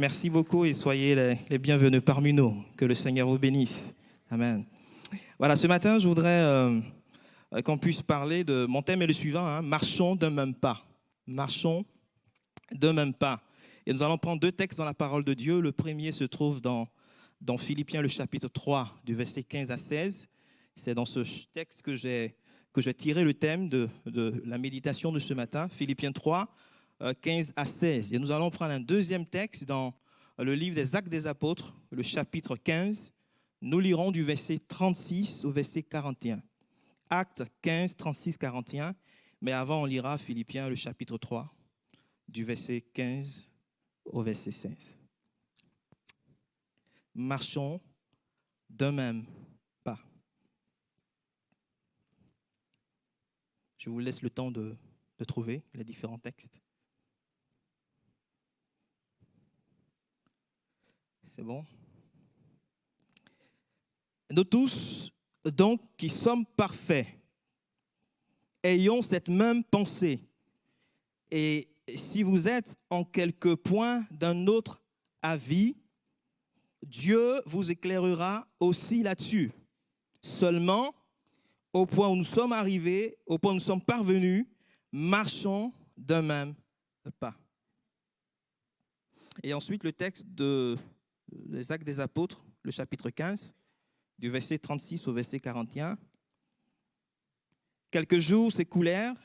Merci beaucoup et soyez les bienvenus parmi nous. Que le Seigneur vous bénisse. Amen. Voilà, ce matin, je voudrais qu'on puisse parler de... Mon thème est le suivant, hein, marchons d'un même pas. Marchons d'un même pas. Et nous allons prendre deux textes dans la parole de Dieu. Le premier se trouve dans Philippiens, le chapitre 3, du verset 15 à 16. C'est dans ce texte que j'ai tiré le thème de la méditation de ce matin, Philippiens 3, 15 à 16. Et nous allons prendre un deuxième texte dans le livre des Actes des Apôtres, le chapitre 15. Nous lirons du verset 36 au verset 41. Actes 15, 36, 41. Mais avant, on lira Philippiens, le chapitre 3, du verset 15 au verset 16. Marchons d'un même pas. Je vous laisse le temps de trouver les différents textes. C'est bon? Nous tous, donc, qui sommes parfaits, ayons cette même pensée. Et si vous êtes en quelque point d'un autre avis, Dieu vous éclairera aussi là-dessus. Seulement, au point où nous sommes arrivés, au point où nous sommes parvenus, marchons d'un même pas. Et ensuite, le texte des Actes des Apôtres, le chapitre 15, du verset 36 au verset 41. Quelques jours s'écoulèrent,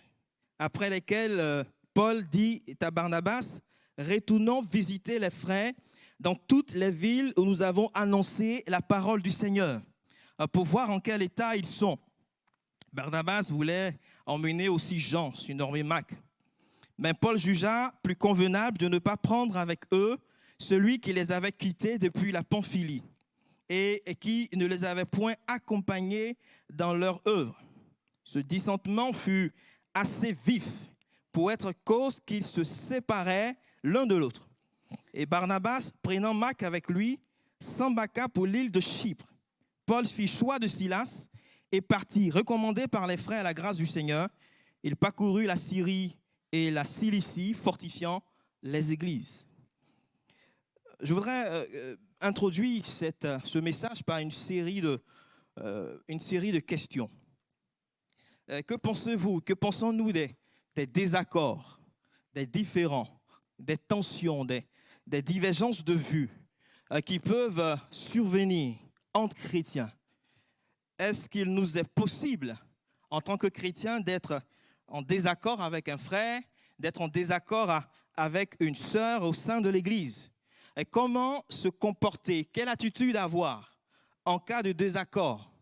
après lesquels Paul dit à Barnabas, « Retournons visiter les frères dans toutes les villes où nous avons annoncé la parole du Seigneur, pour voir en quel état ils sont. » Barnabas voulait emmener aussi Jean, surnommé Marc. Mais Paul jugea plus convenable de ne pas prendre avec eux celui qui les avait quittés depuis la Pamphylie et qui ne les avait point accompagnés dans leur œuvre. Ce dissentement fut assez vif pour être cause qu'ils se séparaient l'un de l'autre. Et Barnabas, prenant Marc avec lui, s'embarqua pour l'île de Chypre. Paul fit choix de Silas et partit, recommandé par les frères à la grâce du Seigneur. Il parcourut la Syrie et la Cilicie, fortifiant les églises. Je voudrais introduire ce message par une série de questions. Que pensez-vous, que pensons-nous des désaccords, des différends, des tensions, des divergences de vues qui peuvent survenir entre chrétiens? Est-ce qu'il nous est possible, en tant que chrétiens, d'être en désaccord avec un frère, d'être en désaccord avec une sœur au sein de l'Église? Et comment se comporter? Quelle attitude avoir en cas de désaccord?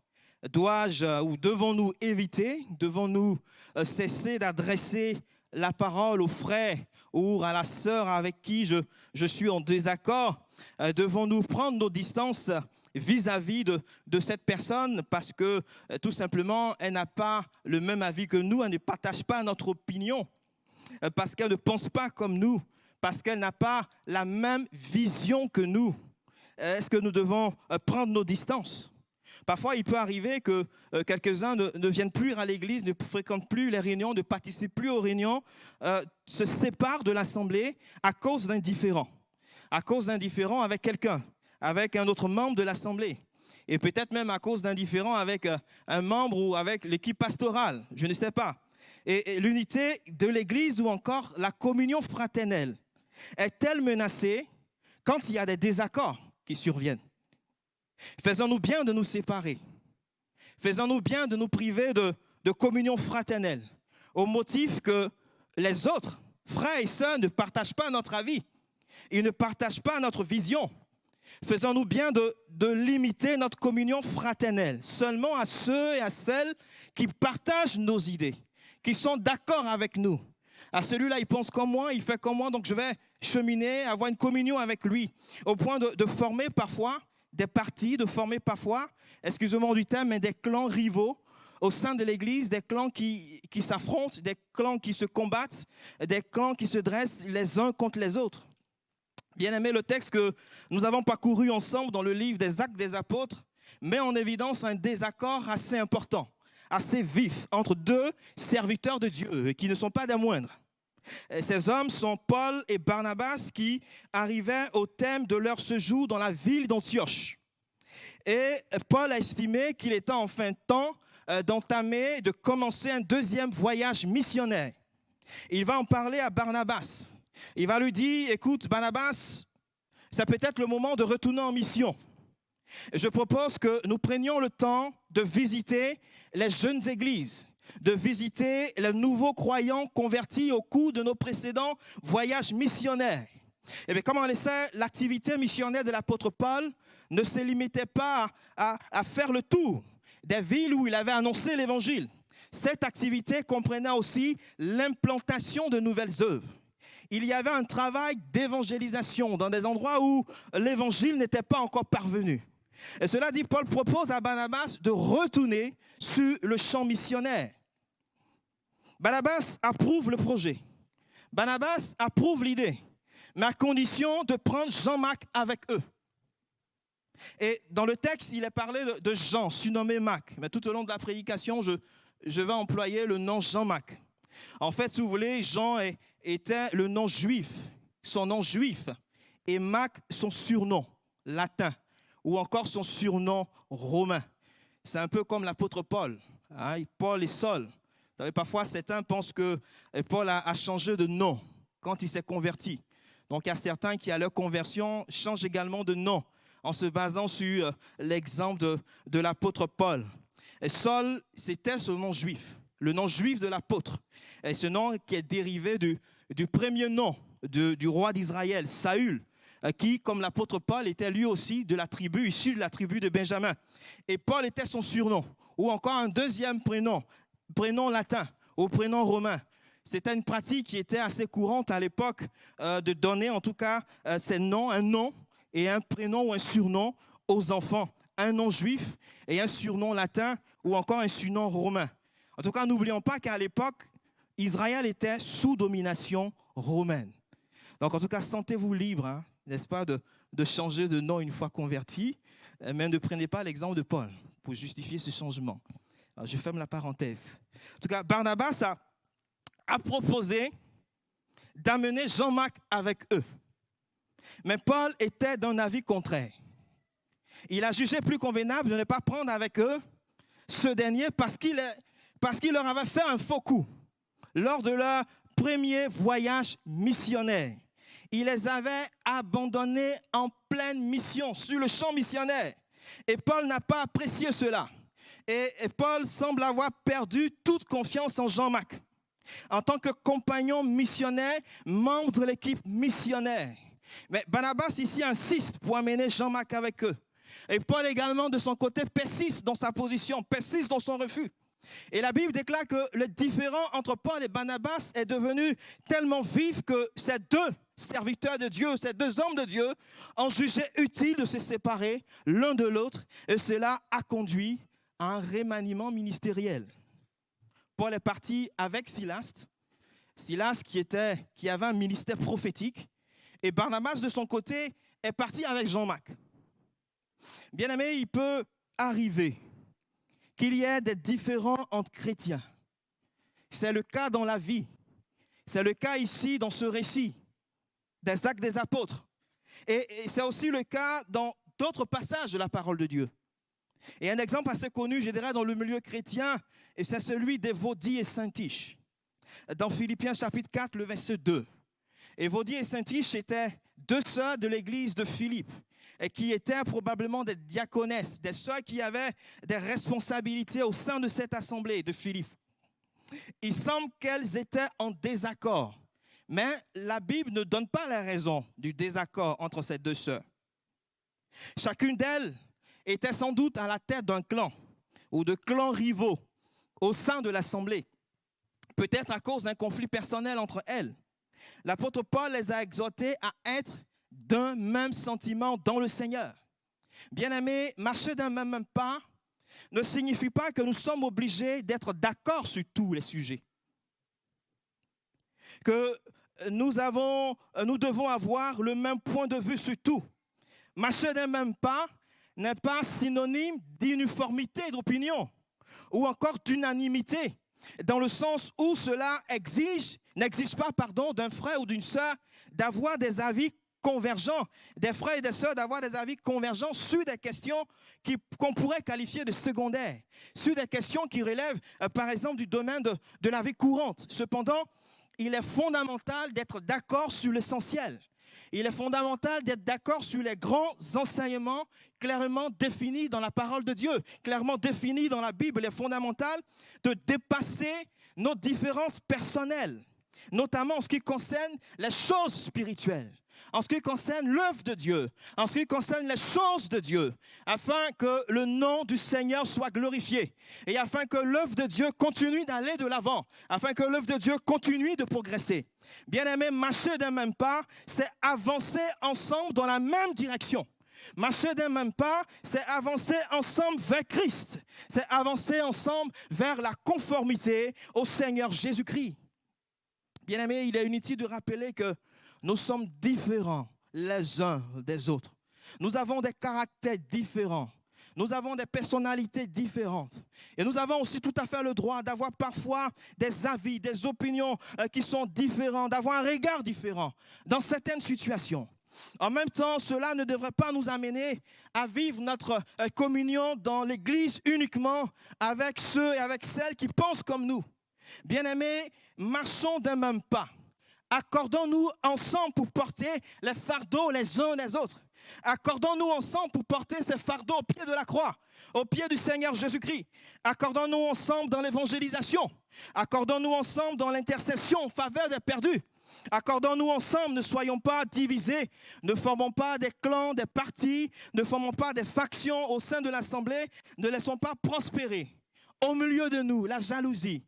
Dois-je ou devons-nous éviter? Devons-nous cesser d'adresser la parole au frère ou à la sœur avec qui je suis en désaccord? Devons-nous prendre nos distances vis-à-vis de cette personne parce que tout simplement, elle n'a pas le même avis que nous, elle ne partage pas notre opinion, parce qu'elle ne pense pas comme nous, parce qu'elle n'a pas la même vision que nous? Est-ce que nous devons prendre nos distances? Parfois, il peut arriver que quelques-uns ne viennent plus à l'église, ne fréquentent plus les réunions, ne participent plus aux réunions, se séparent de l'assemblée à cause d'un différend avec quelqu'un, avec un autre membre de l'assemblée, et peut-être même à cause d'un différend avec un membre ou avec l'équipe pastorale, je ne sais pas. Et l'unité de l'église ou encore la communion fraternelle est-elle menacée quand il y a des désaccords qui surviennent? Faisons-nous bien de nous séparer? Faisons-nous bien de nous priver de communion fraternelle au motif que les autres frères et sœurs ne partagent pas notre avis, ils ne partagent pas notre vision? Faisons-nous bien de limiter notre communion fraternelle seulement à ceux et à celles qui partagent nos idées, qui sont d'accord avec nous. À celui-là, il pense comme moi, il fait comme moi, donc je vais cheminer, avoir une communion avec lui, au point de former parfois des partis, de former parfois, excusez-moi du terme, mais des clans rivaux au sein de l'Église, des clans qui s'affrontent, des clans qui se combattent, des clans qui se dressent les uns contre les autres. Bien aimé, le texte que nous avons parcouru ensemble dans le livre des Actes des Apôtres met en évidence un désaccord assez important, assez vif entre deux serviteurs de Dieu qui ne sont pas des moindres. Et ces hommes sont Paul et Barnabas qui arrivaient au terme de leur séjour dans la ville d'Antioche. Et Paul a estimé qu'il était enfin temps d'entamer, de commencer un deuxième voyage missionnaire. Il va en parler à Barnabas. Il va lui dire, écoute Barnabas, c'est peut-être le moment de retourner en mission. Je propose que nous prenions le temps de visiter les jeunes églises, de visiter les nouveaux croyants convertis au cours de nos précédents voyages missionnaires. Et bien, comme on le sait, l'activité missionnaire de l'apôtre Paul ne se limitait pas à faire le tour des villes où il avait annoncé l'évangile. Cette activité comprenait aussi l'implantation de nouvelles œuvres. Il y avait un travail d'évangélisation dans des endroits où l'évangile n'était pas encore parvenu. Et cela dit, Paul propose à Barnabas de retourner sur le champ missionnaire. Barnabas approuve le projet. Barnabas approuve l'idée, mais à condition de prendre Jean-Marc avec eux. Et dans le texte, il est parlé de Jean, surnommé Marc. Mais tout au long de la prédication, je vais employer le nom Jean-Marc. En fait, si vous voulez, Jean était le nom juif, son nom juif, et Marc, son surnom latin, ou encore son surnom romain. C'est un peu comme l'apôtre Paul, hein, Paul et Saul. Vous savez, parfois, certains pensent que Paul a changé de nom quand il s'est converti. Donc, il y a certains qui, à leur conversion, changent également de nom en se basant sur l'exemple de l'apôtre Paul. Et Saul, c'était ce nom juif, le nom juif de l'apôtre. Et ce nom qui est dérivé du premier nom du roi d'Israël, Saül, qui, comme l'apôtre Paul, était lui aussi de la tribu, issu de la tribu de Benjamin. Et Paul était son surnom, ou encore un deuxième prénom latin ou prénom romain. C'était une pratique qui était assez courante à l'époque de donner en tout cas ces noms, un nom et un prénom ou un surnom aux enfants. Un nom juif et un surnom latin ou encore un surnom romain. En tout cas, n'oublions pas qu'à l'époque, Israël était sous domination romaine. Donc en tout cas, sentez-vous libre, hein, n'est-ce pas, de changer de nom une fois converti. Mais ne prenez pas l'exemple de Paul pour justifier ce changement. Alors, je ferme la parenthèse. En tout cas, Barnabas a proposé d'amener Jean-Marc avec eux. Mais Paul était d'un avis contraire. Il a jugé plus convenable de ne pas prendre avec eux ce dernier parce qu'il leur avait fait un faux coup lors de leur premier voyage missionnaire. Il les avait abandonnés en pleine mission, sur le champ missionnaire. Et Paul n'a pas apprécié cela. Et Paul semble avoir perdu toute confiance en Jean-Marc en tant que compagnon missionnaire, membre de l'équipe missionnaire. Mais Barnabas ici insiste pour amener Jean-Marc avec eux. Et Paul également, de son côté, persiste dans sa position, persiste dans son refus. Et la Bible déclare que le différend entre Paul et Barnabas est devenu tellement vif que ces deux serviteurs de Dieu, ces deux hommes de Dieu, ont jugé utile de se séparer l'un de l'autre. Et cela a conduit à un remaniement ministériel. Paul est parti avec Silas qui avait un ministère prophétique. Et Barnabas, de son côté, est parti avec Jean-Marc. Bien-aimé, il peut arriver qu'il y ait des différends entre chrétiens. C'est le cas dans la vie. C'est le cas ici dans ce récit des Actes des Apôtres. Et c'est aussi le cas dans d'autres passages de la parole de Dieu. Et un exemple assez connu, je dirais, dans le milieu chrétien, et c'est celui d'Évodie et Syntyche. Dans Philippiens chapitre 4, le verset 2. Évodie et Syntyche étaient deux sœurs de l'église de Philippe, et qui étaient probablement des diaconesses, des sœurs qui avaient des responsabilités au sein de cette assemblée de Philippe. Il semble qu'elles étaient en désaccord, mais la Bible ne donne pas la raison du désaccord entre ces deux sœurs. Chacune d'elles était sans doute à la tête d'un clan ou de clans rivaux au sein de l'assemblée, peut-être à cause d'un conflit personnel entre elles. L'apôtre Paul les a exhortées à être d'un même sentiment dans le Seigneur. Bien-aimés, marcher d'un même pas ne signifie pas que nous sommes obligés d'être d'accord sur tous les sujets. Que nous devons avoir le même point de vue sur tout. Marcher d'un même pas n'est pas synonyme d'uniformité d'opinion ou encore d'unanimité, dans le sens où cela exige n'exige pas, d'un frère ou d'une sœur d'avoir des avis convergents, des frères et des sœurs d'avoir des avis convergents sur des questions qu'on pourrait qualifier de secondaires, sur des questions qui relèvent, par exemple, du domaine de la vie courante. Cependant, il est fondamental d'être d'accord sur l'essentiel. Il est fondamental d'être d'accord sur les grands enseignements clairement définis dans la parole de Dieu, clairement définis dans la Bible. Il est fondamental de dépasser nos différences personnelles, notamment en ce qui concerne les choses spirituelles, en ce qui concerne l'œuvre de Dieu, en ce qui concerne les choses de Dieu, afin que le nom du Seigneur soit glorifié et afin que l'œuvre de Dieu continue d'aller de l'avant, afin que l'œuvre de Dieu continue de progresser. Bien-aimés, marcher d'un même pas, c'est avancer ensemble dans la même direction. Marcher d'un même pas, c'est avancer ensemble vers Christ. C'est avancer ensemble vers la conformité au Seigneur Jésus-Christ. Bien-aimés, il est inutile de rappeler que nous sommes différents les uns des autres. Nous avons des caractères différents. Nous avons des personnalités différentes. Et nous avons aussi tout à fait le droit d'avoir parfois des avis, des opinions qui sont différents, d'avoir un regard différent dans certaines situations. En même temps, cela ne devrait pas nous amener à vivre notre communion dans l'Église uniquement avec ceux et avec celles qui pensent comme nous. Bien-aimés, marchons d'un même pas. Accordons-nous ensemble pour porter les fardeaux les uns les autres. Accordons-nous ensemble pour porter ces fardeaux au pied de la croix, au pied du Seigneur Jésus-Christ. Accordons-nous ensemble dans l'évangélisation. Accordons-nous ensemble dans l'intercession en faveur des perdus. Accordons-nous ensemble, ne soyons pas divisés, ne formons pas des clans, des partis, ne formons pas des factions au sein de l'Assemblée, ne laissons pas prospérer au milieu de nous la jalousie,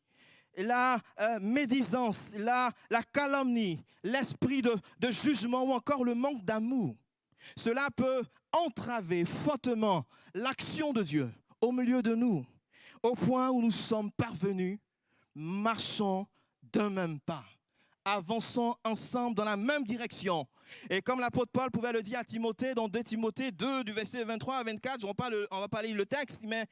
la médisance, la calomnie, l'esprit de jugement ou encore le manque d'amour. Cela peut entraver fortement l'action de Dieu au milieu de nous, au point où nous sommes parvenus, marchons d'un même pas, avançons ensemble dans la même direction. Et comme l'apôtre Paul pouvait le dire à Timothée, dans 2 Timothée 2, du verset 23 à 24, on ne va pas lire le texte, mais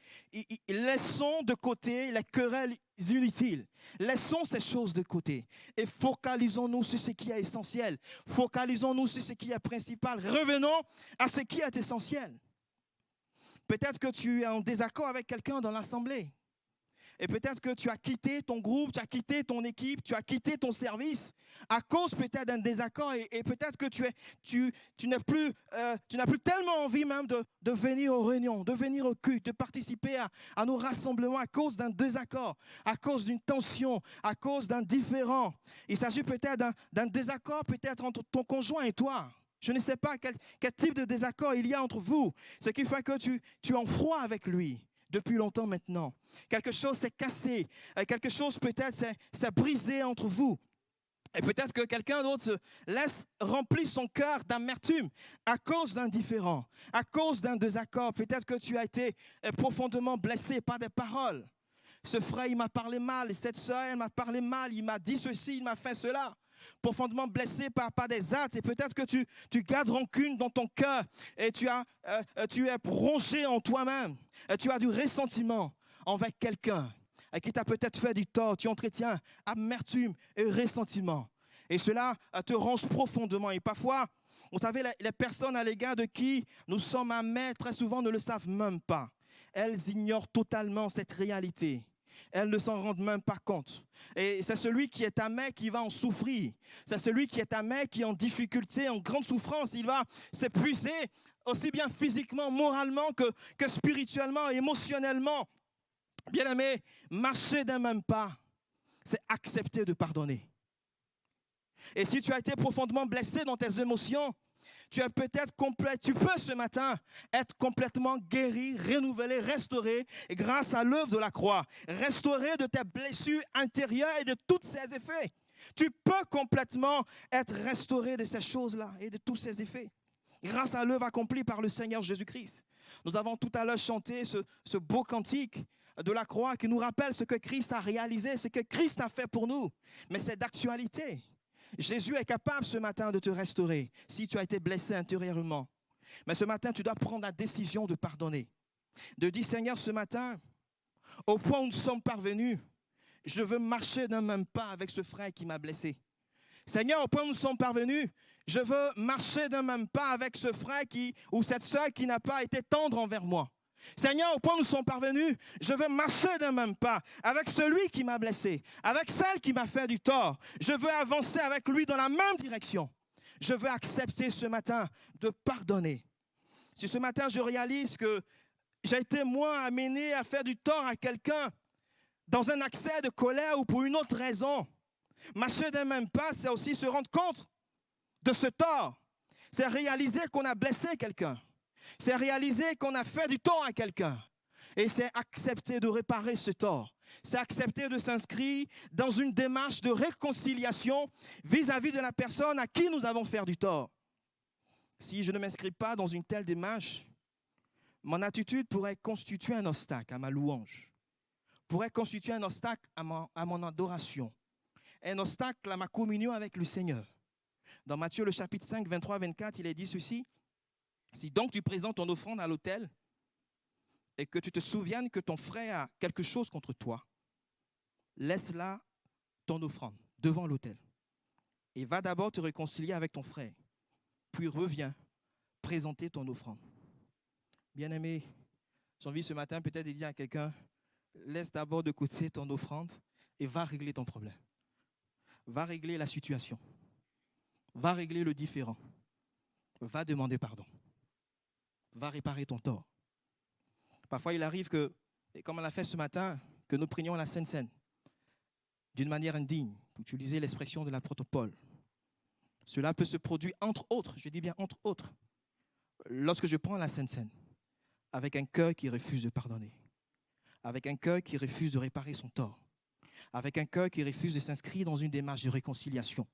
laissons de côté les querelles inutiles. Laissons ces choses de côté et focalisons-nous sur ce qui est essentiel. Focalisons-nous sur ce qui est principal. Revenons à ce qui est essentiel. Peut-être que tu es en désaccord avec quelqu'un dans l'assemblée. Et peut-être que tu as quitté ton groupe, tu as quitté ton équipe, tu as quitté ton service à cause peut-être d'un désaccord. Et peut-être que tu n'as plus tellement envie même de venir aux réunions, de venir au culte, de participer à nos rassemblements à cause d'un désaccord, à cause d'une tension, à cause d'un différend. Il s'agit peut-être d'un désaccord peut-être entre ton conjoint et toi. Je ne sais pas quel type de désaccord il y a entre vous. Ce qui fait que tu es en froid avec lui. Depuis longtemps maintenant. Quelque chose s'est cassé. Quelque chose peut-être s'est brisé entre vous. Et peut-être que quelqu'un d'autre se laisse remplir son cœur d'amertume à cause d'un différend, à cause d'un désaccord. Peut-être que tu as été profondément blessé par des paroles. Ce frère, il m'a parlé mal. Et cette soeur, elle m'a parlé mal. Il m'a dit ceci, il m'a fait cela. Profondément blessé par des actes, et peut-être que tu gardes rancune dans ton cœur et tu es rongé en toi-même, et tu as du ressentiment envers quelqu'un qui t'a peut-être fait du tort. Tu entretiens amertume et ressentiment et cela te ronge profondément. Et parfois, vous savez, les personnes à l'égard de qui nous sommes amers très souvent ne le savent même pas. Elles ignorent totalement cette réalité. Elles ne s'en rendent même pas compte. Et c'est celui qui est amer qui va en souffrir. C'est celui qui est amer qui est en difficulté, en grande souffrance. Il va s'épuiser aussi bien physiquement, moralement que spirituellement, émotionnellement. Bien-aimé, marcher d'un même pas, c'est accepter de pardonner. Et si tu as été profondément blessé dans tes émotions, tu peux ce matin être complètement guéri, renouvelé, restauré grâce à l'œuvre de la croix. Restauré de tes blessures intérieures et de tous ces effets. Tu peux complètement être restauré de ces choses-là et de tous ces effets. Grâce à l'œuvre accomplie par le Seigneur Jésus-Christ. Nous avons tout à l'heure chanté ce beau cantique de la croix qui nous rappelle ce que Christ a réalisé, ce que Christ a fait pour nous. Mais c'est d'actualité. Jésus est capable ce matin de te restaurer si tu as été blessé intérieurement. Mais ce matin, tu dois prendre la décision de pardonner. De dire, Seigneur, ce matin, au point où nous sommes parvenus, je veux marcher d'un même pas avec ce frère qui m'a blessé. Seigneur, au point où nous sommes parvenus, je veux marcher d'un même pas avec ce frère ou cette soeur qui n'a pas été tendre envers moi. Seigneur, au point où nous sommes parvenus, je veux marcher d'un même pas avec celui qui m'a blessé, avec celle qui m'a fait du tort. Je veux avancer avec lui dans la même direction. Je veux accepter ce matin de pardonner. Si ce matin je réalise que j'ai été moi amené à faire du tort à quelqu'un dans un accès de colère ou pour une autre raison, marcher d'un même pas, c'est aussi se rendre compte de ce tort. C'est réaliser qu'on a blessé quelqu'un. C'est réaliser qu'on a fait du tort à quelqu'un. Et c'est accepter de réparer ce tort. C'est accepter de s'inscrire dans une démarche de réconciliation vis-à-vis de la personne à qui nous avons fait du tort. Si je ne m'inscris pas dans une telle démarche, mon attitude pourrait constituer un obstacle à ma louange, pourrait constituer un obstacle à mon adoration, un obstacle à ma communion avec le Seigneur. Dans Matthieu, le chapitre 5, 23-24, il est dit ceci. Si donc tu présentes ton offrande à l'autel et que tu te souviennes que ton frère a quelque chose contre toi, laisse là ton offrande devant l'autel et va d'abord te réconcilier avec ton frère. Puis reviens présenter ton offrande. Bien-aimé, j'ai envie ce matin peut-être de dire à quelqu'un, laisse d'abord de côté ton offrande et va régler ton problème. Va régler la situation. Va régler le différend. Va demander pardon. Va réparer ton tort. Parfois, il arrive que, et comme on l'a fait ce matin, que nous prenions la Sainte Seine d'une manière indigne, pour utiliser l'expression de l'apôtre Paul. Cela peut se produire entre autres, je dis bien entre autres, lorsque je prends la Sainte Seine avec un cœur qui refuse de pardonner, avec un cœur qui refuse de réparer son tort, avec un cœur qui refuse de s'inscrire dans une démarche de réconciliation.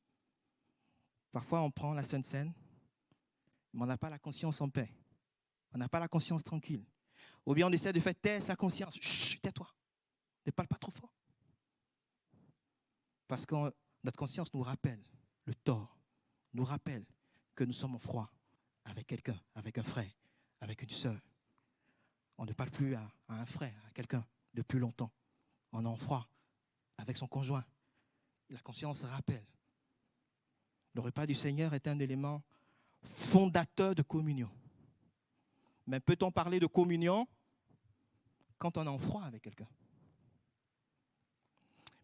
Parfois, on prend la Sainte Seine, mais on n'a pas la conscience en paix. On n'a pas la conscience tranquille. Ou bien on essaie de faire taire sa conscience. Chut, tais-toi. Ne parle pas trop fort. Parce que notre conscience nous rappelle le tort, nous rappelle que nous sommes en froid avec quelqu'un, avec un frère, avec une sœur. On ne parle plus à un frère, à quelqu'un depuis longtemps. On est en froid avec son conjoint. La conscience rappelle. Le repas du Seigneur est un élément fondateur de communion. Mais peut-on parler de communion quand on est en froid avec quelqu'un?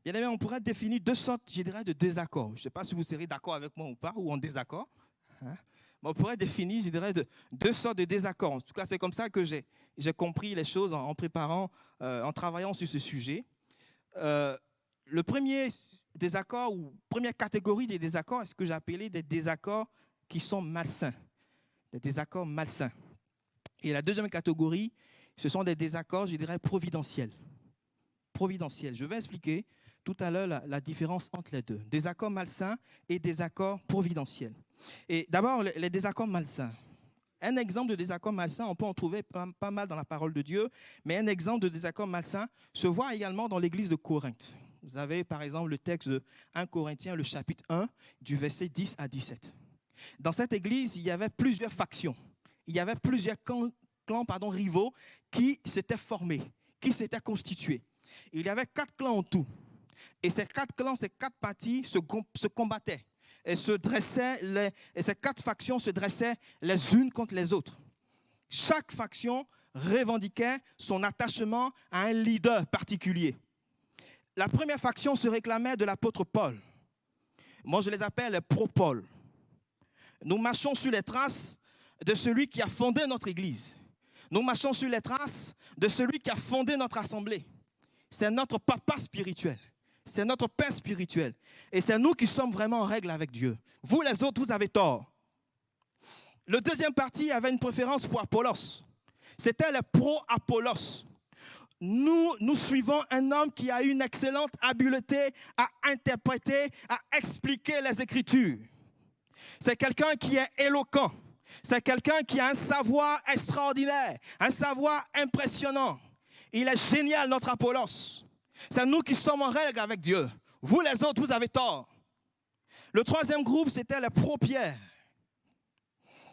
Bien aimé, on pourrait définir deux sortes, je dirais, de désaccords. Je ne sais pas si vous serez d'accord avec moi ou pas, ou en désaccord. Mais on pourrait définir, je dirais, deux sortes de désaccords. En tout cas, c'est comme ça que j'ai compris les choses en préparant, en travaillant sur ce sujet. Le premier désaccord, ou première catégorie des désaccords, est ce que j'ai appelé des désaccords qui sont malsains. Des désaccords malsains. Et la deuxième catégorie, ce sont des désaccords, je dirais, providentiels. Providentiels. Je vais expliquer tout à l'heure la différence entre les deux. Désaccords malsains et désaccords providentiels. Et d'abord, les désaccords malsains. Un exemple de désaccord malsain, on peut en trouver pas mal dans la parole de Dieu, mais un exemple de désaccord malsain se voit également dans l'église de Corinthe. Vous avez par exemple le texte de 1 Corinthiens, le chapitre 1, du verset 10 à 17. Dans cette église, il y avait plusieurs factions. Il y avait plusieurs clans rivaux qui s'étaient formés, qui s'étaient constitués. Il y avait 4 clans en tout. Et ces 4 clans, ces 4 parties se combattaient. Et ces 4 factions se dressaient les unes contre les autres. Chaque faction revendiquait son attachement à un leader particulier. La première faction se réclamait de l'apôtre Paul. Moi, je les appelle les pro-Paul. Nous marchons sur les traces de celui qui a fondé notre église. Nous marchons sur les traces de celui qui a fondé notre assemblée. C'est notre papa spirituel. C'est notre père spirituel. Et c'est nous qui sommes vraiment en règle avec Dieu. Vous, les autres, vous avez tort. Le deuxième parti avait une préférence pour Apollos. C'était les pro-Apollos. Nous suivons un homme qui a une excellente habileté à interpréter, à expliquer les Écritures. C'est quelqu'un qui est éloquent. C'est quelqu'un qui a un savoir extraordinaire, un savoir impressionnant. Il est génial, notre Apollos. C'est nous qui sommes en règle avec Dieu. Vous, les autres, vous avez tort. Le troisième groupe, c'était les pro-Pierre.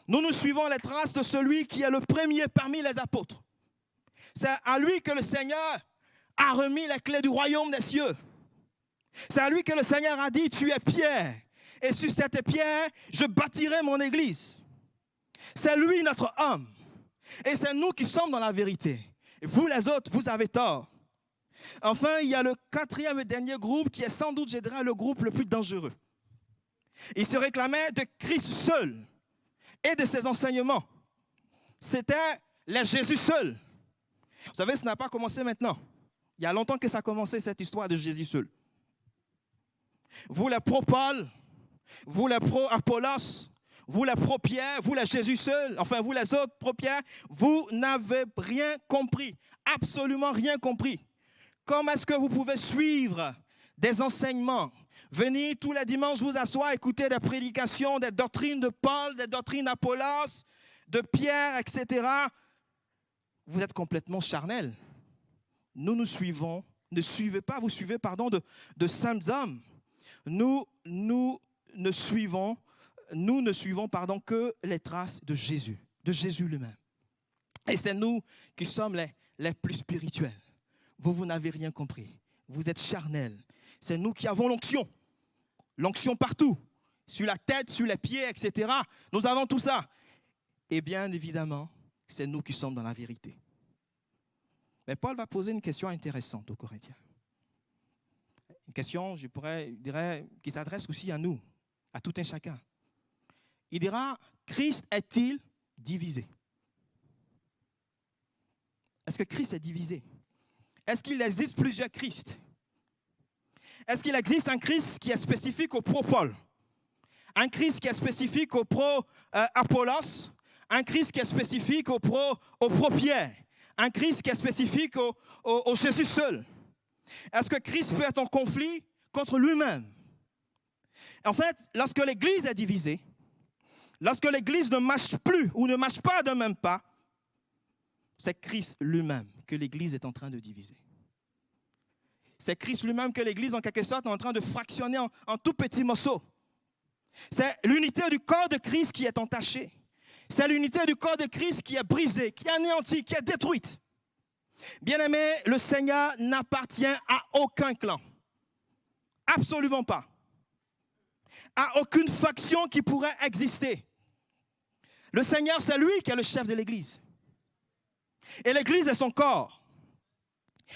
Nous suivons les traces de celui qui est le premier parmi les apôtres. C'est à lui que le Seigneur a remis les clés du royaume des cieux. C'est à lui que le Seigneur a dit, tu es pierre, et sur cette pierre, je bâtirai mon église. C'est lui notre homme, et c'est nous qui sommes dans la vérité. Et vous les autres, vous avez tort. Enfin, il y a le quatrième et dernier groupe qui est sans doute, je dirais, le groupe le plus dangereux. Il se réclamait de Christ seul et de ses enseignements. C'était les Jésus seul. Vous savez, ça n'a pas commencé maintenant. Il y a longtemps que ça a commencé, cette histoire de Jésus seul. Vous les pro-Paul, vous les pro-Apollos, vous les pro-Pierre, vous les Jésus seul, enfin vous les autres pro-Pierre, vous n'avez rien compris, absolument rien compris. Comment est-ce que vous pouvez suivre des enseignements, venir tous les dimanches vous asseoir, écouter des prédications, des doctrines de Paul, des doctrines d'Apollos, de Pierre, etc. Vous êtes complètement charnel. Nous suivons, ne suivez pas, vous suivez, pardon, de saints hommes. Nous ne suivons, que les traces de Jésus lui-même. Et c'est nous qui sommes les plus spirituels. Vous n'avez rien compris. Vous êtes charnels. C'est nous qui avons l'onction. L'onction partout. Sur la tête, sur les pieds, etc. Nous avons tout ça. Et bien évidemment, c'est nous qui sommes dans la vérité. Mais Paul va poser une question intéressante aux Corinthiens. Une question, je dirais, qui s'adresse aussi à nous, à tout un chacun. Il dira, Christ est-il divisé? Est-ce que Christ est divisé? Est-ce qu'il existe plusieurs Christ? Est-ce qu'il existe un Christ qui est spécifique au pro-Paul? Un Christ qui est spécifique au pro-Apollos? Un Christ qui est spécifique au pro-Pierre? Un Christ qui est spécifique au Jésus seul? Est-ce que Christ peut être en conflit contre lui-même? En fait, lorsque l'Église est divisée, lorsque l'Église ne marche plus ou ne marche pas d'un même pas, c'est Christ lui-même que l'Église est en train de diviser. C'est Christ lui-même que l'Église, en quelque sorte, est en train de fractionner en tout petits morceaux. C'est l'unité du corps de Christ qui est entachée. C'est l'unité du corps de Christ qui est brisée, qui est anéantie, qui est détruite. Bien-aimé, le Seigneur n'appartient à aucun clan. Absolument pas. À aucune faction qui pourrait exister. Le Seigneur, c'est lui qui est le chef de l'Église. Et l'Église est son corps.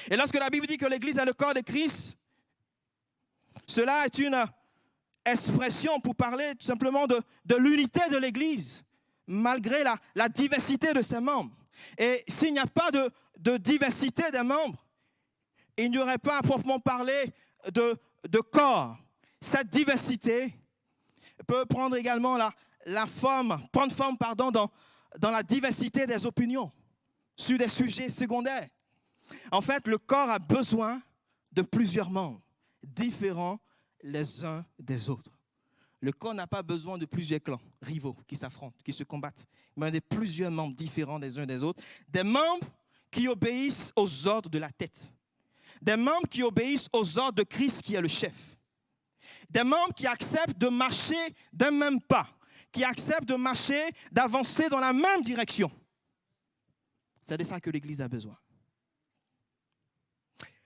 Et lorsque la Bible dit que l'Église est le corps de Christ, cela est une expression pour parler tout simplement de l'unité de l'Église, malgré la diversité de ses membres. Et s'il n'y a pas de diversité des membres, il n'y aurait pas à proprement parler de corps. Cette diversité peut prendre également prendre forme dans la diversité des opinions sur des sujets secondaires. En fait, le corps a besoin de plusieurs membres, différents les uns des autres. Le corps n'a pas besoin de plusieurs clans rivaux qui s'affrontent, qui se combattent, mais de plusieurs membres différents des uns des autres, des membres qui obéissent aux ordres de la tête, des membres qui obéissent aux ordres de Christ qui est le chef, des membres qui acceptent de marcher d'un même pas, qui acceptent de marcher, d'avancer dans la même direction. C'est de ça que l'Église a besoin.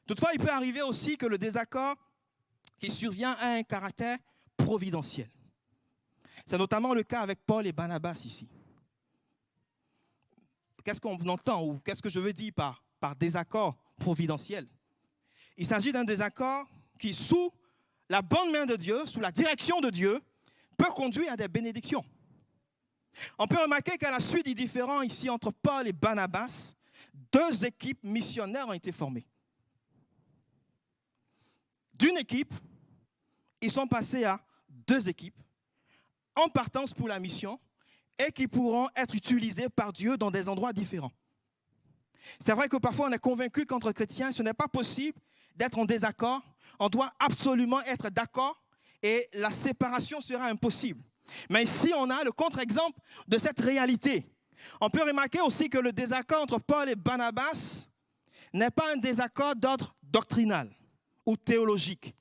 Toutefois, il peut arriver aussi que le désaccord qui survient a un caractère providentiel. C'est notamment le cas avec Paul et Barnabas ici. Qu'est-ce qu'on entend ou qu'est-ce que je veux dire par désaccord providentiel? Il s'agit d'un désaccord qui, sous la bonne main de Dieu, sous la direction de Dieu, peut conduire à des bénédictions. On peut remarquer qu'à la suite du différend ici entre Paul et Barnabas, 2 équipes missionnaires ont été formées. D'une équipe, ils sont passés à 2 équipes en partance pour la mission et qui pourront être utilisées par Dieu dans des endroits différents. C'est vrai que parfois on est convaincu qu'entre chrétiens, ce n'est pas possible d'être en désaccord. On doit absolument être d'accord et la séparation sera impossible. Mais ici, on a le contre-exemple de cette réalité. On peut remarquer aussi que le désaccord entre Paul et Barnabas n'est pas un désaccord d'ordre doctrinal ou théologique.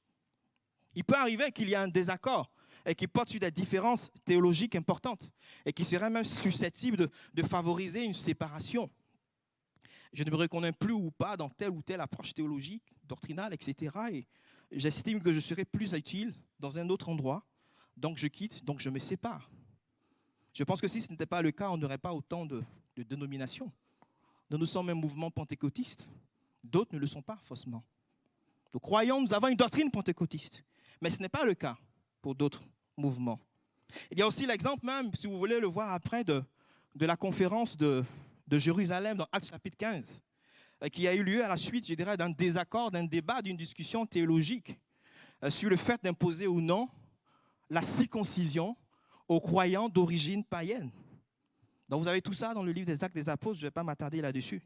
Il peut arriver qu'il y ait un désaccord et qui porte sur des différences théologiques importantes et qui serait même susceptible de favoriser une séparation. Je ne me reconnais plus ou pas dans telle ou telle approche théologique, doctrinale, etc. Et j'estime que je serai plus utile dans un autre endroit, donc je quitte, donc je me sépare. Je pense que si ce n'était pas le cas, on n'aurait pas autant de dénominations. Nous sommes un mouvement pentecôtiste, d'autres ne le sont pas forcément. Nous croyons, nous avons une doctrine pentecôtiste, mais ce n'est pas le cas pour d'autres mouvements. Il y a aussi l'exemple même, si vous voulez le voir après, de la conférence de Jérusalem dans Actes chapitre 15, qui a eu lieu à la suite, je dirais, d'un désaccord, d'un débat, d'une discussion théologique sur le fait d'imposer ou non la circoncision aux croyants d'origine païenne. Donc vous avez tout ça dans le livre des Actes des Apôtres, je ne vais pas m'attarder là-dessus.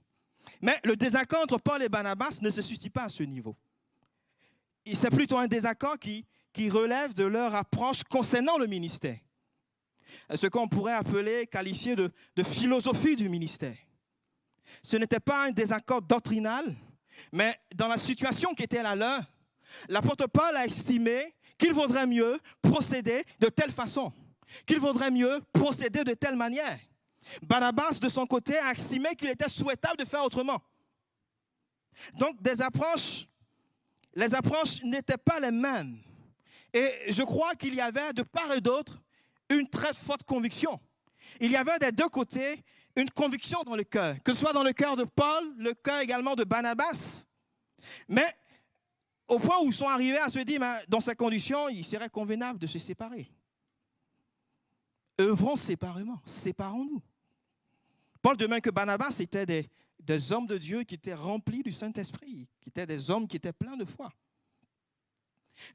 Mais le désaccord entre Paul et Barnabas ne se situe pas à ce niveau. C'est plutôt un désaccord qui relève de leur approche concernant le ministère. Ce qu'on pourrait appeler, qualifier de philosophie du ministère. Ce n'était pas un désaccord doctrinal, mais dans la situation qui était la leur, l'apôtre Paul a estimé qu'il vaudrait mieux procéder de telle façon, qu'il vaudrait mieux procéder de telle manière. Barnabas, de son côté, a estimé qu'il était souhaitable de faire autrement. Donc, les approches n'étaient pas les mêmes. Et je crois qu'il y avait de part et d'autre une très forte conviction. Il y avait des deux côtés une conviction dans le cœur, que ce soit dans le cœur de Paul, le cœur également de Barnabas. Mais au point où ils sont arrivés à se dire, dans ces conditions, il serait convenable de se séparer. Œuvrons séparément, séparons-nous. Paul, de même que Barnabas, étaient des hommes de Dieu qui étaient remplis du Saint-Esprit, qui étaient des hommes qui étaient pleins de foi.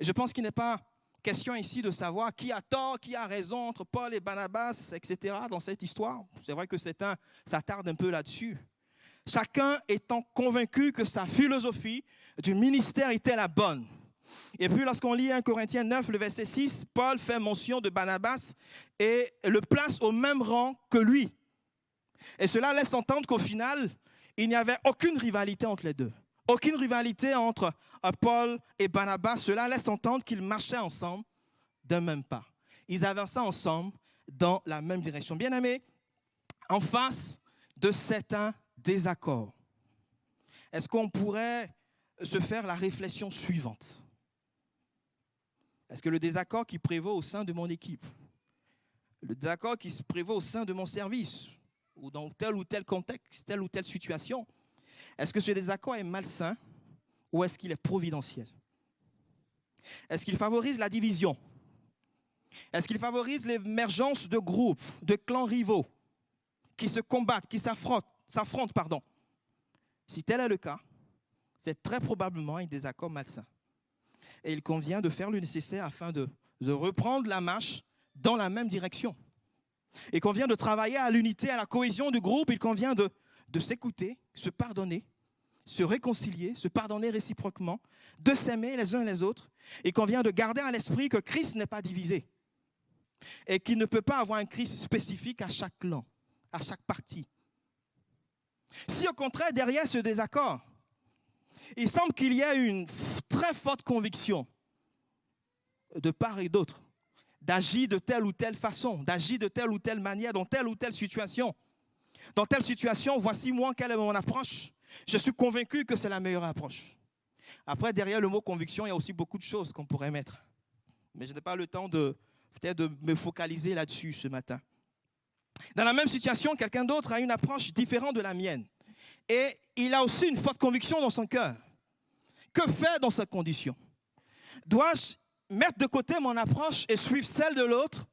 Et je pense qu'il n'est pas question ici de savoir qui a tort, qui a raison entre Paul et Barnabas, etc. dans cette histoire. C'est vrai que ça tarde un peu là-dessus. Chacun étant convaincu que sa philosophie du ministère était la bonne. Et puis lorsqu'on lit 1 Corinthiens 9, le verset 6, Paul fait mention de Barnabas et le place au même rang que lui. Et cela laisse entendre qu'au final, il n'y avait aucune rivalité entre les deux. Aucune rivalité entre Paul et Barnabas. Cela laisse entendre qu'ils marchaient ensemble d'un même pas. Ils avançaient ensemble dans la même direction. Bien-aimés, en face de certains désaccords, est-ce qu'on pourrait se faire la réflexion suivante? Est-ce que le désaccord qui prévaut au sein de mon équipe, le désaccord qui se prévaut au sein de mon service, ou dans tel ou tel contexte, telle ou telle situation, est-ce que ce désaccord est malsain ou est-ce qu'il est providentiel? Est-ce qu'il favorise la division? Est-ce qu'il favorise l'émergence de groupes, de clans rivaux qui se combattent, qui s'affrontent? Si tel est le cas, c'est très probablement un désaccord malsain. Et il convient de faire le nécessaire afin de reprendre la marche dans la même direction. Il convient de travailler à l'unité, à la cohésion du groupe. Il convient de s'écouter, se pardonner, se réconcilier, se pardonner réciproquement, de s'aimer les uns les autres. Il convient de garder à l'esprit que Christ n'est pas divisé et qu'il ne peut pas avoir un Christ spécifique à chaque clan, à chaque parti. Si au contraire, derrière ce désaccord, il semble qu'il y a une très forte conviction de part et d'autre d'agir de telle ou telle façon, d'agir de telle ou telle manière, dans telle ou telle situation. Dans telle situation, voici moi quelle est mon approche. Je suis convaincu que c'est la meilleure approche. Après, derrière le mot conviction, il y a aussi beaucoup de choses qu'on pourrait mettre. Mais je n'ai pas le temps peut-être de me focaliser là-dessus ce matin. Dans la même situation, quelqu'un d'autre a une approche différente de la mienne. Et il a aussi une forte conviction dans son cœur. Que faire dans cette condition? Dois-je mettre de côté mon approche et suivre celle de l'autre?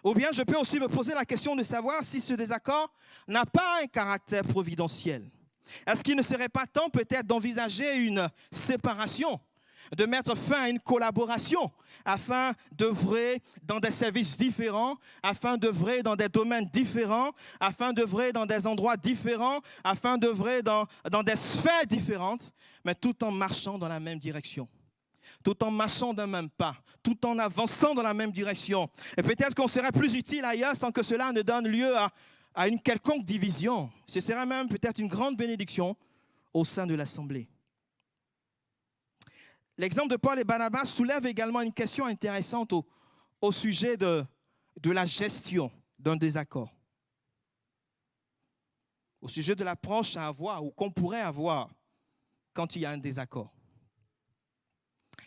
Ou bien je peux aussi me poser la question de savoir si ce désaccord n'a pas un caractère providentiel. Est-ce qu'il ne serait pas temps peut-être d'envisager une séparation, de mettre fin à une collaboration afin d'œuvrer dans des services différents, afin d'œuvrer dans des domaines différents, afin d'œuvrer dans des endroits différents, afin d'œuvrer dans des sphères différentes, mais tout en marchant dans la même direction, tout en marchant d'un même pas, tout en avançant dans la même direction. Et peut-être qu'on serait plus utile ailleurs sans que cela ne donne lieu à une quelconque division. Ce serait même peut-être une grande bénédiction au sein de l'Assemblée. L'exemple de Paul et Barnabas soulève également une question intéressante au sujet de la gestion d'un désaccord. Au sujet de l'approche à avoir ou qu'on pourrait avoir quand il y a un désaccord.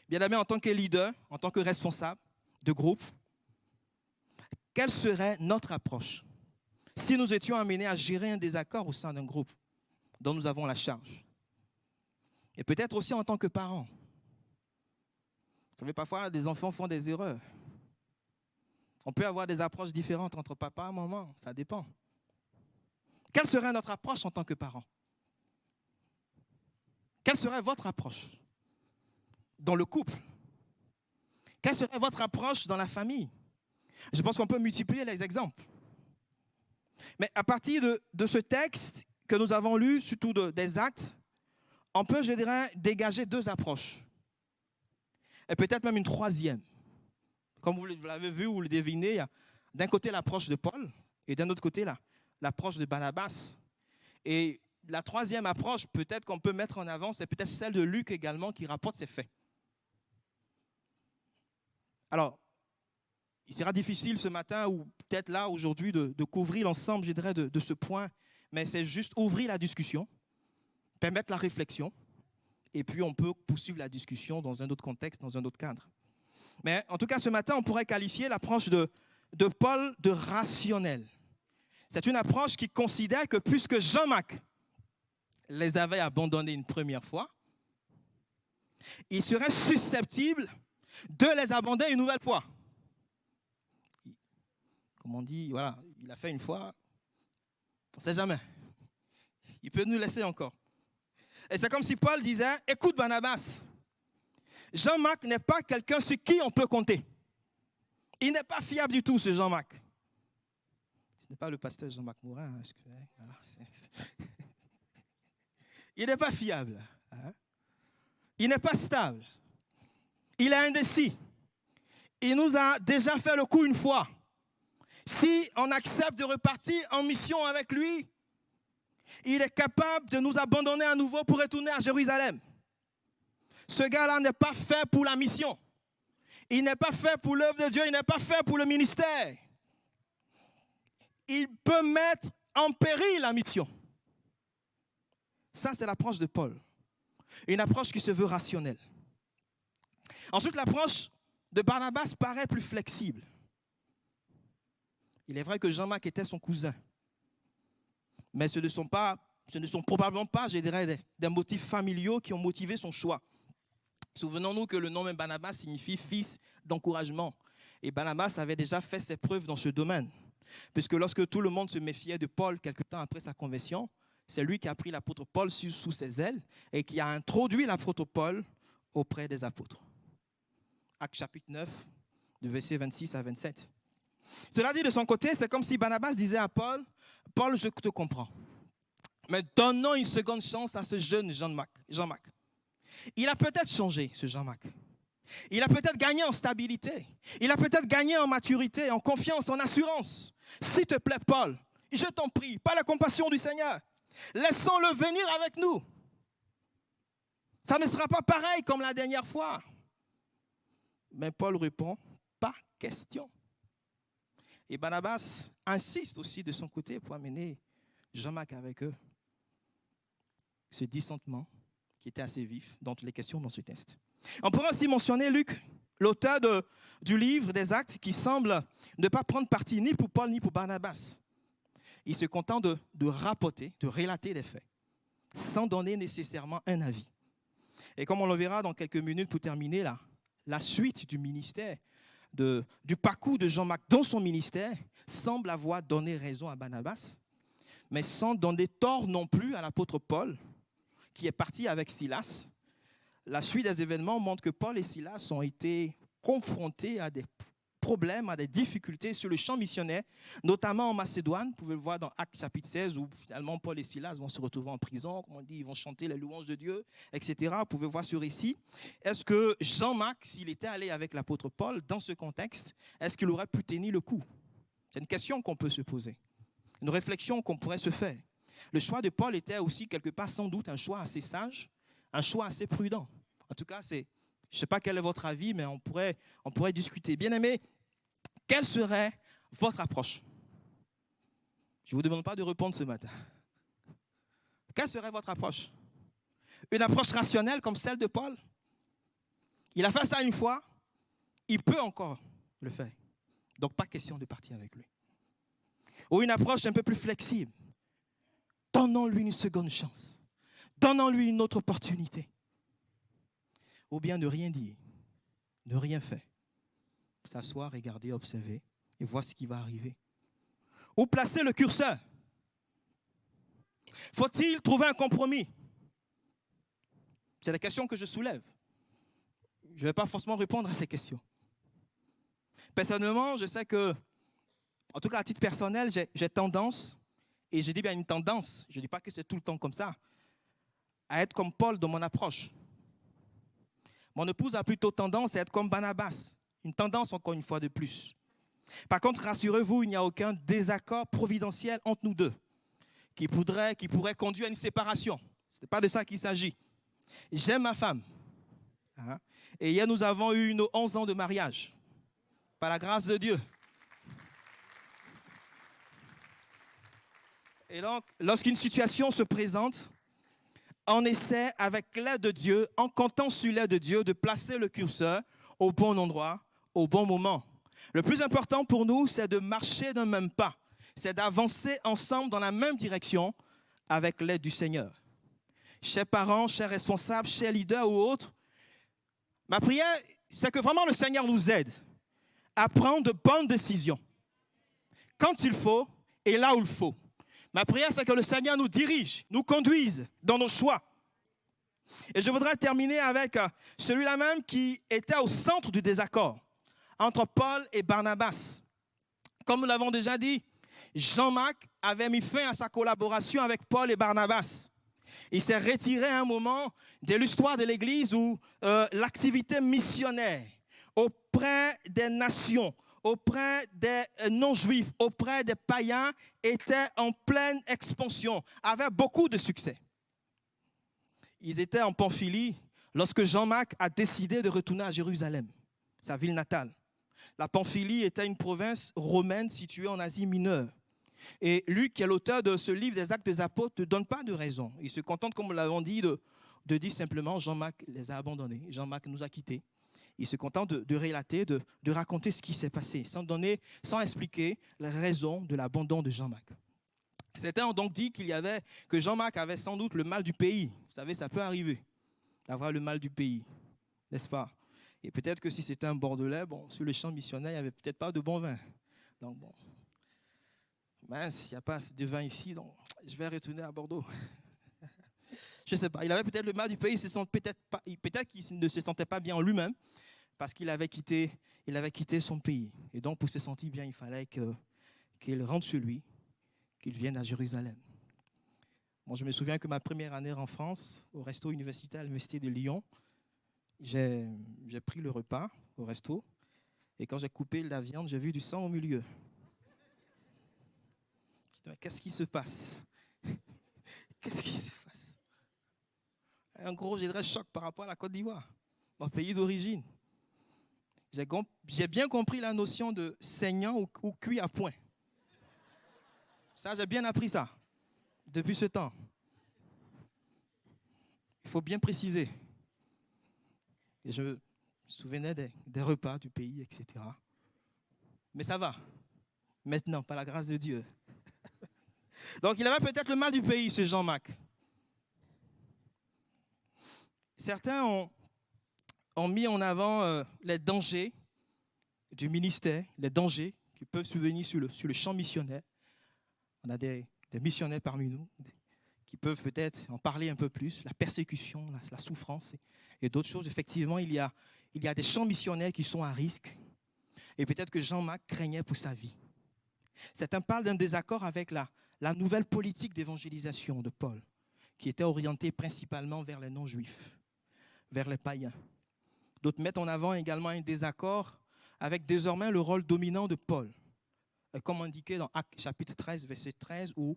Bien aimé, en tant que leader, en tant que responsable de groupe, quelle serait notre approche si nous étions amenés à gérer un désaccord au sein d'un groupe dont nous avons la charge? Et peut-être aussi en tant que parents. Vous savez, parfois, des enfants font des erreurs. On peut avoir des approches différentes entre papa et maman, ça dépend. Quelle serait notre approche en tant que parents? Quelle serait votre approche dans le couple? Quelle serait votre approche dans la famille? Je pense qu'on peut multiplier les exemples. Mais à partir de ce texte que nous avons lu, surtout des Actes, on peut, je dirais, dégager deux approches. Et peut-être même une troisième. Comme vous l'avez vu, vous le devinez, il y a d'un côté l'approche de Paul et d'un autre côté l'approche de Barnabas. Et la troisième approche, peut-être qu'on peut mettre en avant, c'est peut-être celle de Luc également qui rapporte ces faits. Alors, il sera difficile ce matin ou peut-être là aujourd'hui de couvrir l'ensemble, je dirais, de ce point, mais c'est juste ouvrir la discussion, permettre la réflexion, et puis on peut poursuivre la discussion dans un autre contexte, dans un autre cadre. Mais en tout cas, ce matin, on pourrait qualifier l'approche de Paul de rationnelle. C'est une approche qui considère que puisque Jean-Marc les avait abandonnés une première fois, il serait susceptible de les abandonner une nouvelle fois. Comme on dit, voilà, il a fait une fois, on ne sait jamais. Il peut nous laisser encore. Et c'est comme si Paul disait, écoute Barnabas, Jean-Marc n'est pas quelqu'un sur qui on peut compter. Il n'est pas fiable du tout, ce Jean-Marc. Ce n'est pas le pasteur Jean-Marc Morin. Il n'est pas fiable. Hein? Il n'est pas stable. Il est indécis. Il nous a déjà fait le coup une fois. Si on accepte de repartir en mission avec lui, il est capable de nous abandonner à nouveau pour retourner à Jérusalem. Ce gars-là n'est pas fait pour la mission. Il n'est pas fait pour l'œuvre de Dieu. Il n'est pas fait pour le ministère. Il peut mettre en péril la mission. Ça, c'est l'approche de Paul. Une approche qui se veut rationnelle. Ensuite, l'approche de Barnabas paraît plus flexible. Il est vrai que Jean-Marc était son cousin. Mais ce ne sont probablement pas, je dirais, des motifs familiaux qui ont motivé son choix. Souvenons-nous que le nom même Barnabas signifie fils d'encouragement. Et Barnabas avait déjà fait ses preuves dans ce domaine. Puisque lorsque tout le monde se méfiait de Paul quelque temps après sa conversion, c'est lui qui a pris l'apôtre Paul sous ses ailes et qui a introduit l'apôtre Paul auprès des apôtres. Actes chapitre 9, de versets 26 à 27. Cela dit, de son côté, c'est comme si Barnabas disait à Paul, « Paul, je te comprends, mais donnons une seconde chance à ce jeune Jean-Marc. Il a peut-être changé, ce Jean-Marc. Il a peut-être gagné en stabilité. Il a peut-être gagné en maturité, en confiance, en assurance. S'il te plaît, Paul, je t'en prie, par la compassion du Seigneur, laissons-le venir avec nous. Ça ne sera pas pareil comme la dernière fois. » Mais Paul répond, « Pas question. » Et Barnabas insiste aussi de son côté pour amener Jean-Marc avec eux. Ce dissentement qui était assez vif dans toutes les questions dans ce texte. On pourrait aussi mentionner Luc, l'auteur du livre des Actes, qui semble ne pas prendre parti ni pour Paul ni pour Barnabas. Il se contente de rapporter, de relater des faits, sans donner nécessairement un avis. Et comme on le verra dans quelques minutes pour terminer la suite du ministère, du parcours de Jean-Marc dans son ministère, semble avoir donné raison à Barnabas, mais sans donner tort non plus à l'apôtre Paul, qui est parti avec Silas. La suite des événements montre que Paul et Silas ont été confrontés à des problèmes, à des difficultés sur le champ missionnaire, notamment en Macédoine. Vous pouvez le voir dans Actes chapitre 16, où finalement Paul et Silas vont se retrouver en prison, comme on dit, ils vont chanter les louanges de Dieu, etc. Vous pouvez voir ce récit. Est-ce que Jean-Marc, s'il était allé avec l'apôtre Paul dans ce contexte, est-ce qu'il aurait pu tenir le coup? C'est une question qu'on peut se poser, une réflexion qu'on pourrait se faire. Le choix de Paul était aussi quelque part sans doute un choix assez sage, un choix assez prudent. En tout cas, je ne sais pas quel est votre avis, mais on pourrait discuter. Bien-aimés, quelle serait votre approche? Je ne vous demande pas de répondre ce matin. Quelle serait votre approche? Une approche rationnelle comme celle de Paul, Il a fait ça une fois, il peut encore le faire. Donc, pas question de partir avec lui. Ou une approche un peu plus flexible. Donnons-lui une seconde chance. Donnons-lui une autre opportunité. Ou bien ne rien dire, ne rien faire. S'asseoir, regarder, observer et voir ce qui va arriver. Ou placer le curseur. Faut-il trouver un compromis? C'est la question que je soulève. Je ne vais pas forcément répondre à ces questions. Personnellement, je sais que, en tout cas à titre personnel, j'ai tendance, et je dis bien une tendance, je ne dis pas que c'est tout le temps comme ça, à être comme Paul dans mon approche. Mon épouse a plutôt tendance à être comme Barnabas. Une tendance encore une fois de plus. Par contre, rassurez-vous, il n'y a aucun désaccord providentiel entre nous deux qui pourrait conduire à une séparation. Ce n'est pas de ça qu'il s'agit. J'aime ma femme. Hein? Et hier, nous avons eu nos 11 ans de mariage. Par la grâce de Dieu. Et donc, lorsqu'une situation se présente, on essaie, avec l'aide de Dieu, en comptant sur l'aide de Dieu, de placer le curseur au bon endroit, au bon moment. Le plus important pour nous, c'est de marcher d'un même pas. C'est d'avancer ensemble dans la même direction avec l'aide du Seigneur. Chers parents, chers responsables, chers leaders ou autres, ma prière, c'est que vraiment le Seigneur nous aide à prendre de bonnes décisions. Quand il faut et là où il faut. Ma prière, c'est que le Seigneur nous dirige, nous conduise dans nos choix. Et je voudrais terminer avec celui-là même qui était au centre du désaccord entre Paul et Barnabas. Comme nous l'avons déjà dit, Jean-Marc avait mis fin à sa collaboration avec Paul et Barnabas. Il s'est retiré à un moment de l'histoire de l'Église où l'activité missionnaire auprès des nations, auprès des non-juifs, auprès des païens, était en pleine expansion, avait beaucoup de succès. Ils étaient en Pamphylie lorsque Jean-Marc a décidé de retourner à Jérusalem, sa ville natale. La Pamphylie était une province romaine située en Asie mineure. Et Luc, qui est l'auteur de ce livre des Actes des Apôtres, ne donne pas de raison. Il se contente, comme nous l'avons dit, de dire simplement Jean-Marc les a abandonnés, Jean-Marc nous a quittés. Il se contente de relater, de raconter ce qui s'est passé, sans expliquer les raisons de l'abandon de Jean-Marc. Certains ont donc dit que Jean-Marc avait sans doute le mal du pays. Vous savez, ça peut arriver d'avoir le mal du pays, n'est-ce pas? Et peut-être que si c'était un Bordelais, sur le champ missionnaire, il n'y avait peut-être pas de bon vin. Donc bon, mince, il n'y a pas de vin ici, donc je vais retourner à Bordeaux. Je ne sais pas, il avait peut-être le mal du pays, peut-être qu'il ne se sentait pas bien en lui-même, parce qu'il avait quitté son pays. Et donc, pour se sentir bien, il fallait qu'il rentre chez lui, qu'il vienne à Jérusalem. Bon, je me souviens que ma première année en France, au resto universitaire à l'Université de Lyon, j'ai pris le repas au resto, et quand j'ai coupé la viande, j'ai vu du sang au milieu. Je me dis, mais qu'est-ce qui se passe? Qu'est-ce qui se passe? Un gros, je dirais, choc par rapport à la Côte d'Ivoire, mon pays d'origine. J'ai bien compris la notion de saignant ou cuit à point. Ça, j'ai bien appris ça depuis ce temps. Il faut bien préciser. Et je me souvenais des repas du pays, etc. Mais ça va. Maintenant, par la grâce de Dieu. Donc, il avait peut-être le mal du pays, ce Jean-Marc. Certains ont mis en avant les dangers du ministère, les dangers qui peuvent survenir sur le champ missionnaire. On a des missionnaires parmi nous qui peuvent peut-être en parler un peu plus, la persécution, la souffrance et d'autres choses. Effectivement, il y a des champs missionnaires qui sont à risque et peut-être que Jean-Marc craignait pour sa vie. Certains parlent d'un désaccord avec la nouvelle politique d'évangélisation de Paul, qui était orientée principalement vers les non-juifs, vers les païens. D'autres mettent en avant également un désaccord avec désormais le rôle dominant de Paul, comme indiqué dans Actes chapitre 13, verset 13, où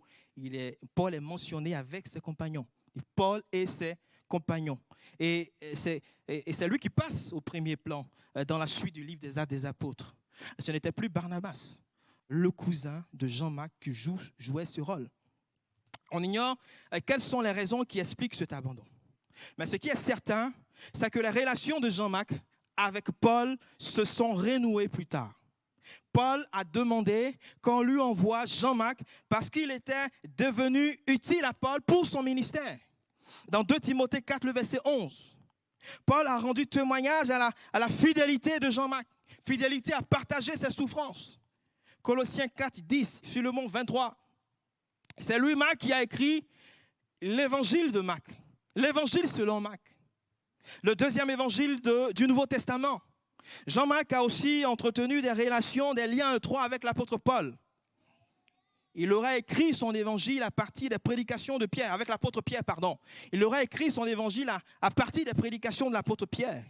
Paul est mentionné avec ses compagnons. Paul et ses compagnons. Et c'est lui qui passe au premier plan dans la suite du livre des Actes des Apôtres. Ce n'était plus Barnabas, le cousin de Jean-Marc, qui jouait ce rôle. On ignore quelles sont les raisons qui expliquent cet abandon. Mais ce qui est certain, c'est que les relations de Jean-Marc avec Paul se sont renouées plus tard. Paul a demandé qu'on lui envoie Jean-Marc parce qu'il était devenu utile à Paul pour son ministère. Dans 2 Timothée 4, le verset 11, Paul a rendu témoignage à la fidélité de Jean-Marc, fidélité à partager ses souffrances. Colossiens 4, 10, sur le mont 23. C'est lui, Marc, qui a écrit l'évangile de Marc, l'évangile selon Marc, le deuxième évangile du Nouveau Testament. Jean-Marc a aussi entretenu des relations, des liens étroits avec l'apôtre Paul. Il aurait écrit son évangile à partir des prédications de Pierre, avec l'apôtre Pierre, pardon. Il aurait écrit son évangile à partir des prédications de l'apôtre Pierre.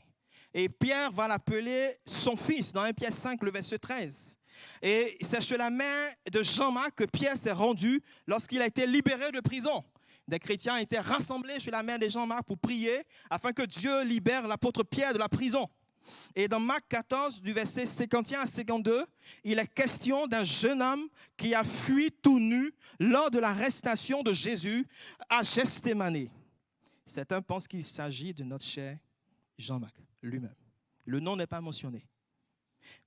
Et Pierre va l'appeler son fils, dans 1 Pierre 5, le verset 13. Et c'est chez la main de Jean-Marc que Pierre s'est rendu lorsqu'il a été libéré de prison. Des chrétiens étaient rassemblés chez la main de Jean-Marc pour prier afin que Dieu libère l'apôtre Pierre de la prison. Et dans Marc 14, du verset 51 à 52, il est question d'un jeune homme qui a fui tout nu lors de l'arrestation de Jésus à Gethsémani. Certains pensent qu'il s'agit de notre cher Jean-Marc lui-même. Le nom n'est pas mentionné.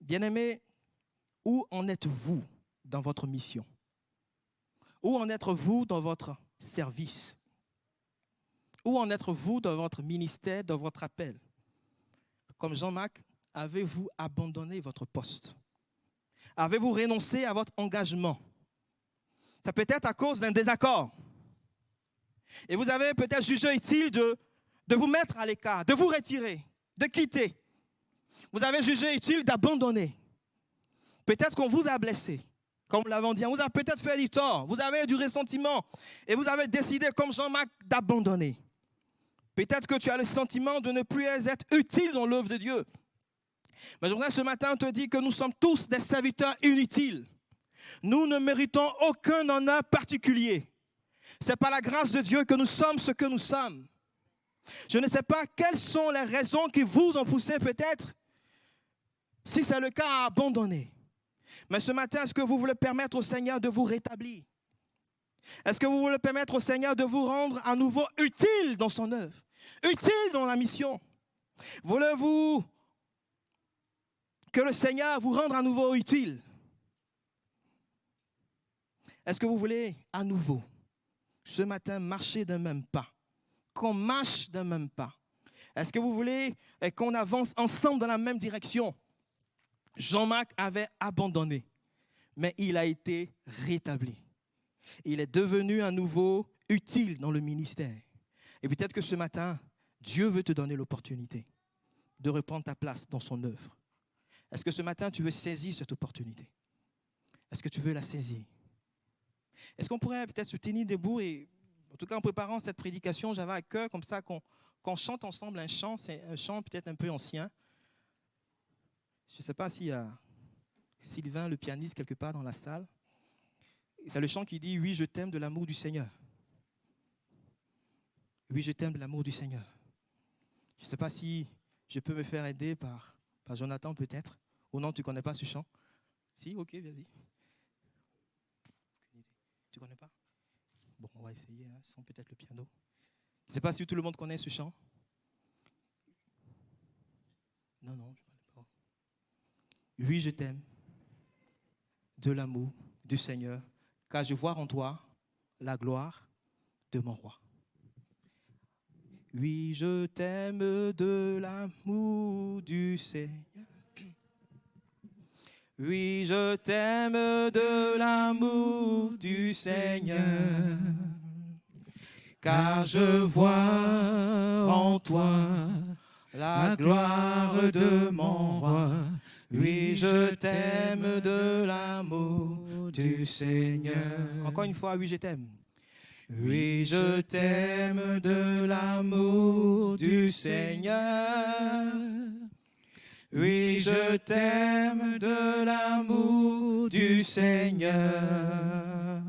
Bien-aimés, où en êtes-vous dans votre mission? Où en êtes-vous dans votre service? Où en êtes-vous dans votre ministère, dans votre appel? Comme Jean-Marc, avez-vous abandonné votre poste? Avez-vous renoncé à votre engagement? Ça peut être à cause d'un désaccord. Et vous avez peut-être jugé utile de vous mettre à l'écart, de vous retirer, de quitter. Vous avez jugé utile d'abandonner. Peut-être qu'on vous a blessé, comme nous l'avons dit. On vous a peut-être fait du tort. Vous avez du ressentiment. Et vous avez décidé, comme Jean-Marc, d'abandonner. Peut-être que tu as le sentiment de ne plus être utile dans l'œuvre de Dieu. Mais ce matin, on te dit que nous sommes tous des serviteurs inutiles. Nous ne méritons aucun honneur particulier. Ce n'est pas la grâce de Dieu que nous sommes ce que nous sommes. Je ne sais pas quelles sont les raisons qui vous ont poussé peut-être, si c'est le cas, à abandonner. Mais ce matin, est-ce que vous voulez permettre au Seigneur de vous rétablir? Est-ce que vous voulez permettre au Seigneur de vous rendre à nouveau utile dans son œuvre, utile dans la mission? Voulez-vous que le Seigneur vous rende à nouveau utile? Est-ce que vous voulez à nouveau, ce matin, marcher d'un même pas? Qu'on marche d'un même pas? Est-ce que vous voulez qu'on avance ensemble dans la même direction? Jean-Marc avait abandonné, mais il a été rétabli. Il est devenu à nouveau utile dans le ministère. Et peut-être que ce matin, Dieu veut te donner l'opportunité de reprendre ta place dans son œuvre. Est-ce que ce matin, tu veux saisir cette opportunité? Est-ce que tu veux la saisir? Est-ce qu'on pourrait peut-être se tenir debout et, en tout cas en préparant cette prédication, j'avais à cœur comme ça qu'on chante ensemble un chant, c'est un chant peut-être un peu ancien. Je ne sais pas s'il y a Sylvain, le pianiste, quelque part dans la salle. C'est le chant qui dit « Oui, je t'aime de l'amour du Seigneur ». Oui, je t'aime de l'amour du Seigneur. Je ne sais pas si je peux me faire aider par Jonathan peut-être. Ou non, tu ne connais pas ce chant? Si, ok, vas-y. Tu ne connais pas? Bon, on va essayer, hein, sans peut-être le piano. Je ne sais pas si tout le monde connaît ce chant. Non, je ne connais pas. Oui, je t'aime de l'amour du Seigneur, car je vois en toi la gloire de mon roi. Oui, je t'aime de l'amour du Seigneur. Oui, je t'aime de l'amour du Seigneur, car je vois en toi la gloire de mon roi. Oui, je t'aime de l'amour du Seigneur. Encore une fois, oui, je t'aime. Oui, je t'aime de l'amour du Seigneur. Oui, je t'aime de l'amour du Seigneur,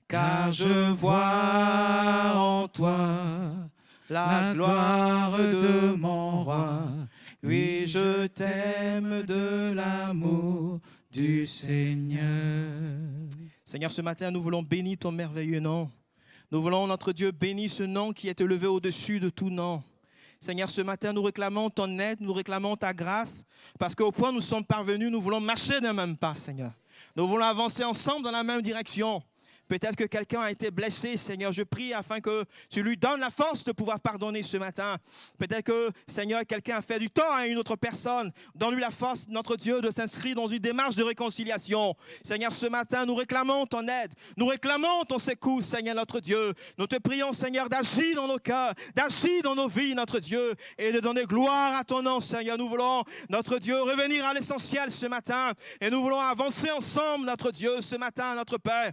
car je vois en toi la gloire de mon roi. Oui, je t'aime de l'amour du Seigneur. Seigneur, ce matin, nous voulons bénir ton merveilleux nom. Nous voulons, notre Dieu, bénir ce nom qui est élevé au-dessus de tout nom. Seigneur, ce matin, nous réclamons ton aide, nous réclamons ta grâce, parce qu'au point où nous sommes parvenus, nous voulons marcher d'un même pas, Seigneur. Nous voulons avancer ensemble dans la même direction. Peut-être que quelqu'un a été blessé, Seigneur. Je prie afin que tu lui donnes la force de pouvoir pardonner ce matin. Peut-être que, Seigneur, quelqu'un a fait du tort à une autre personne. Donne-lui la force, notre Dieu, de s'inscrire dans une démarche de réconciliation. Seigneur, ce matin, nous réclamons ton aide. Nous réclamons ton secours, Seigneur, notre Dieu. Nous te prions, Seigneur, d'agir dans nos cœurs, d'agir dans nos vies, notre Dieu, et de donner gloire à ton nom, Seigneur. Nous voulons, notre Dieu, revenir à l'essentiel ce matin. Et nous voulons avancer ensemble, notre Dieu, ce matin, notre Père.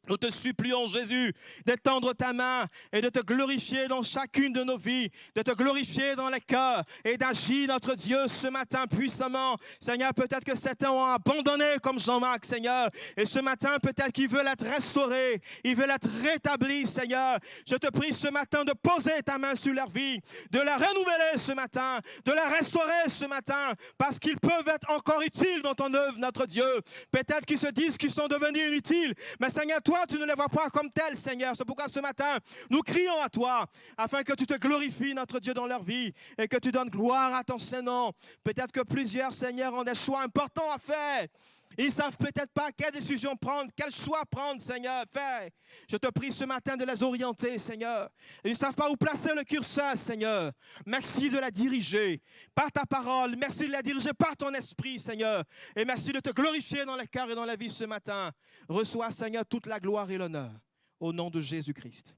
Nous te supplions, Jésus, d'étendre ta main et de te glorifier dans chacune de nos vies, de te glorifier dans les cœurs et d'agir, notre Dieu, ce matin puissamment. Seigneur, peut-être que certains ont abandonné comme Jean-Marc, Seigneur, et ce matin, peut-être qu'ils veulent être restaurés, ils veulent être rétablis, Seigneur. Je te prie ce matin de poser ta main sur leur vie, de la renouveler ce matin, de la restaurer ce matin, parce qu'ils peuvent être encore utiles dans ton œuvre, notre Dieu. Peut-être qu'ils se disent qu'ils sont devenus inutiles, mais Seigneur, toi, tu ne les vois pas comme tels, Seigneur. C'est pourquoi ce matin, nous crions à toi, afin que tu te glorifies, notre Dieu, dans leur vie, et que tu donnes gloire à ton Saint-Nom. Peut-être que plusieurs, Seigneur, ont des choix importants à faire. Ils ne savent peut-être pas quelle décision prendre, quel choix prendre, Seigneur. Fais. Je te prie ce matin de les orienter, Seigneur. Ils ne savent pas où placer le curseur, Seigneur. Merci de la diriger par ta parole. Merci de la diriger par ton esprit, Seigneur. Et merci de te glorifier dans les cœurs et dans la vie ce matin. Reçois, Seigneur, toute la gloire et l'honneur. Au nom de Jésus-Christ.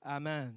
Amen.